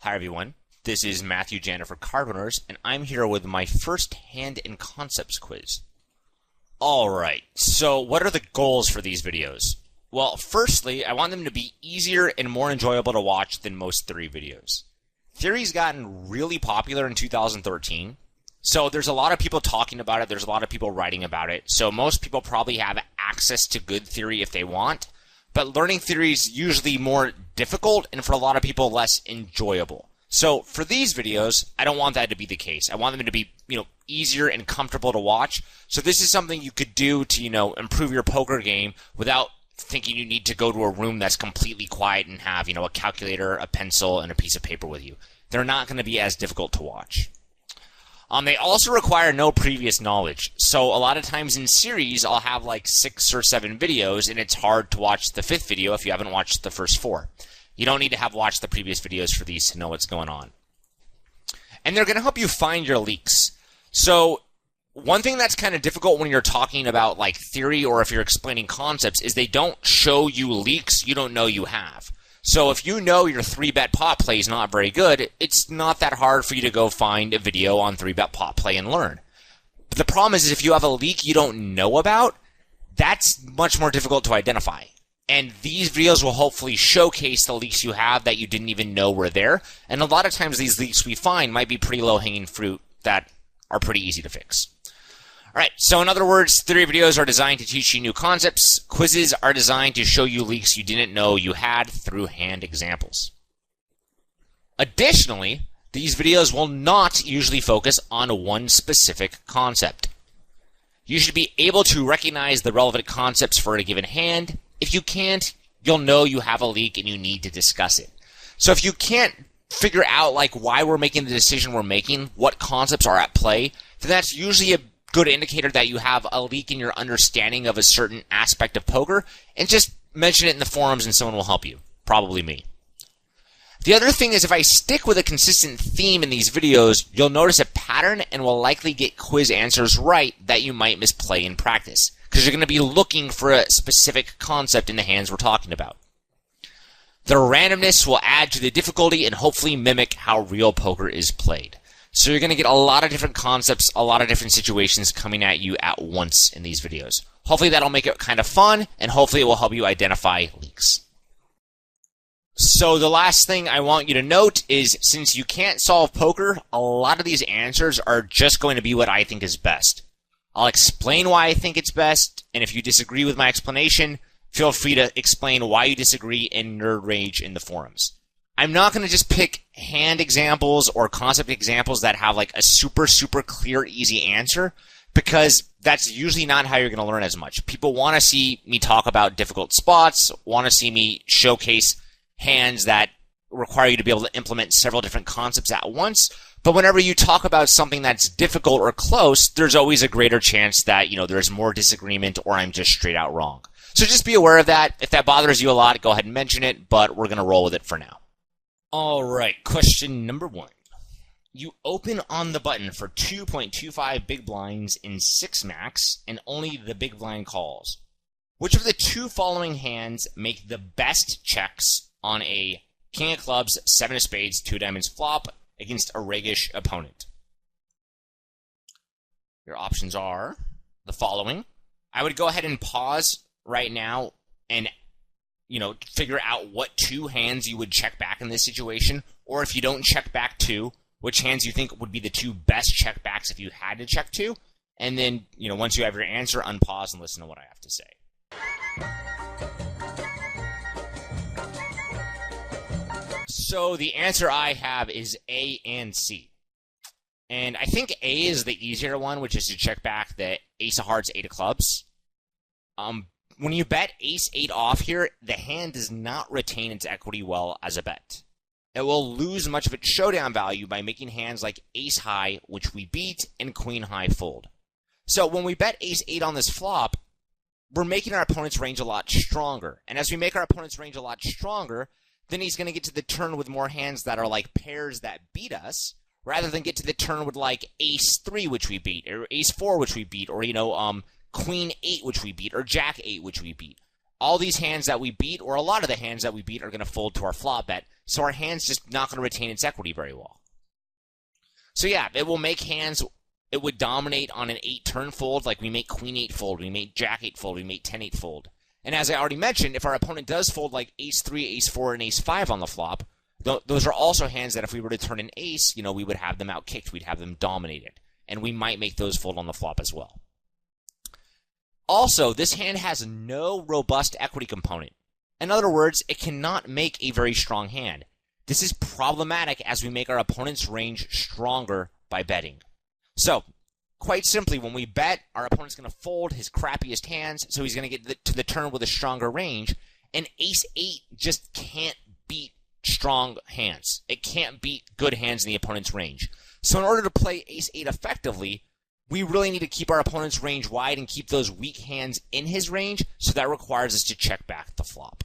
Hi everyone, this is Matthew Janda for CardRunners, and I'm here with my first hand and concepts quiz. Alright, so what are the goals for these videos? Well, firstly, I want them to be easier and more enjoyable to watch than most theory videos. Theory's gotten really popular in 2013, so there's a lot of people talking about it, there's a lot of people writing about it, so most people probably have access to good theory if they want. But learning theory is usually more difficult and for a lot of people less enjoyable. So for these videos, I don't want that to be the case. I want them to be, easier and comfortable to watch. So this is something you could do to, improve your poker game without thinking you need to go to a room that's completely quiet and have, a calculator, a pencil, and a piece of paper with you. They're not going to be as difficult to watch. They also require no previous knowledge. So a lot of times in series, I'll have like 6 or 7 videos, and it's hard to watch the 5th video if you haven't watched the first 4. You don't need to have watched the previous videos for these to know what's going on. And they're going to help you find your leaks. So one thing that's kind of difficult when you're talking about like theory or if you're explaining concepts is they don't show you leaks you don't know you have. So if you know your 3-bet pot play is not very good, it's not that hard for you to go find a video on 3-bet pot play and learn. But the problem is if you have a leak you don't know about, that's much more difficult to identify. And these videos will hopefully showcase the leaks you have that you didn't even know were there. And a lot of times these leaks we find might be pretty low-hanging fruit that are pretty easy to fix. Alright, so in other words, theory videos are designed to teach you new concepts. Quizzes are designed to show you leaks you didn't know you had through hand examples. Additionally, these videos will not usually focus on one specific concept. You should be able to recognize the relevant concepts for a given hand. If you can't, you'll know you have a leak and you need to discuss it. So if you can't figure out like why we're making the decision we're making, what concepts are at play, then that's usually a good indicator that you have a leak in your understanding of a certain aspect of poker, and just mention it in the forums and someone will help you. Probably me. The other thing is if I stick with a consistent theme in these videos, you'll notice a pattern and will likely get quiz answers right that you might misplay in practice, because you're going to be looking for a specific concept in the hands we're talking about. The randomness will add to the difficulty and hopefully mimic how real poker is played. So you're going to get a lot of different concepts, a lot of different situations coming at you at once in these videos. Hopefully that'll make it kind of fun, and hopefully it will help you identify leaks. So the last thing I want you to note is since you can't solve poker, a lot of these answers are just going to be what I think is best. I'll explain why I think it's best, and if you disagree with my explanation, feel free to explain why you disagree and nerd rage in the forums. I'm not going to just pick hand examples or concept examples that have like a super clear, easy answer, because that's usually not how you're going to learn as much. People want to see me talk about difficult spots, want to see me showcase hands that require you to be able to implement several different concepts at once. But whenever you talk about something that's difficult or close, there's always a greater chance that, there's more disagreement or I'm just straight out wrong. So just be aware of that. If that bothers you a lot, go ahead and mention it, but we're going to roll with it for now. All right, question number 1. You open on the button for 2.25 big blinds in 6 max, and only the big blind calls. Which of the 2 following hands make the best checks on a king of clubs, 7 of spades, 2 diamonds flop against a raggish opponent? Your options are the following. I would go ahead and pause right now and figure out what 2 hands you would check back in this situation, or if you don't check back 2, which hands you think would be the 2 best check backs if you had to check 2, and then, once you have your answer, unpause and listen to what I have to say. So the answer I have is A and C. And I think A is the easier one, which is to check back the ace of hearts, 8 of clubs. When you bet ace-8 off here, the hand does not retain its equity well as a bet. It will lose much of its showdown value by making hands like ace-high, which we beat, and queen-high fold. So when we bet ace-8 on this flop, we're making our opponent's range a lot stronger. And as we make our opponent's range a lot stronger, then he's going to get to the turn with more hands that are like pairs that beat us, rather than get to the turn with like ace-3, which we beat, or ace-4, which we beat, or, queen 8, which we beat, or jack 8, which we beat. all these hands that we beat, or a lot of the hands that we beat, are going to fold to our flop bet, so our hand's just not going to retain its equity very well. So yeah, it will make hands, it would dominate on an 8-turn fold, like we make Queen 8 fold, we make Jack 8 fold, we make 10 8 fold. And as I already mentioned, if our opponent does fold like Ace 3, Ace 4, and Ace 5 on the flop, those are also hands that if we were to turn an ace, we would have them out-kicked, we'd have them dominated. And we might make those fold on the flop as well. Also, this hand has no robust equity component. In other words, it cannot make a very strong hand. This is problematic as we make our opponent's range stronger by betting. So, quite simply, when we bet, our opponent's going to fold his crappiest hands, so he's going to get to the turn with a stronger range, and Ace 8 just can't beat strong hands. It can't beat good hands in the opponent's range. So in order to play Ace 8 effectively, we really need to keep our opponent's range wide and keep those weak hands in his range, so that requires us to check back the flop.